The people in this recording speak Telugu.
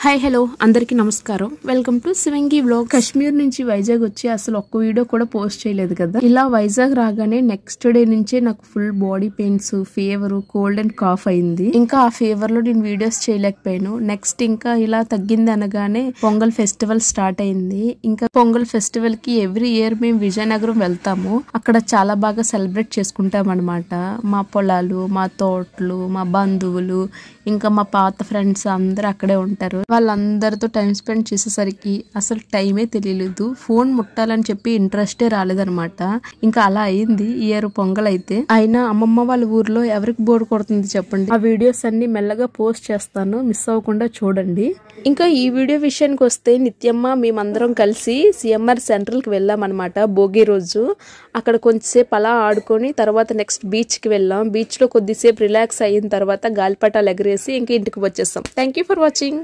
హాయ్ హలో అందరికీ నమస్కారం. Welcome to Shivangi vlog. Kashmir నుంచి వైజాగ్ వచ్చి అసలు ఒక్క వీడియో కూడా పోస్ట్ చేయలేదు కదా. ఇలా వైజాగ్ రాగానే నెక్స్ట్ డే నుంచే నాకు full body pains, fever, cold and cough అయింది. ఇంకా ఆ ఫీవర్ లో నేను వీడియోస్ చేయలేకపోయాను. నెక్స్ట్ ఇంకా ఇలా తగ్గింది అనగానే పొంగల్ ఫెస్టివల్ స్టార్ట్ అయింది. ఇంకా పొంగల్ ఫెస్టివల్ కి ఎవ్రీ ఇయర్ మేము విజయనగరం వెళ్తాము. అక్కడ చాలా బాగా సెలబ్రేట్ చేసుకుంటాం అనమాట. మా పొలాలు, మా తోటలు, మా బంధువులు, ఇంకా మా పాత ఫ్రెండ్స్ అందరు అక్కడే ఉంటారు. వాళ్ళందరితో టైం స్పెండ్ చేసేసరికి అసలు టైమే తెలియలేదు. ఫోన్ ముట్టాలని చెప్పి ఇంట్రెస్టే రాలేదనమాట. ఇంకా అలా అయింది ఇయర్ పొంగల్ అయితే. అయినా అమ్మమ్మ వాళ్ళ ఊర్లో ఎవరికి బోర్ కొడుతుంది చెప్పండి. ఆ వీడియోస్ అన్ని మెల్లగా పోస్ట్ చేస్తాను, మిస్ అవ్వకుండా చూడండి. ఇంకా ఈ వీడియో విషయానికి వస్తే నిత్యమ్మ మేమందరం కలిసి సిఎంఆర్ సెంట్రల్ కి వెళ్ళామన్నమాట భోగి రోజు. అక్కడ కొంచెంసేపు అలా ఆడుకొని తర్వాత నెక్స్ట్ బీచ్ కి వెళ్ళాం. బీచ్ లో కొద్దిసేపు రిలాక్స్ అయిన తర్వాత గాలిపటాలు ఎగరేసి ఇంకా ఇంటికి వచ్చేస్తాం. Thank you for watching.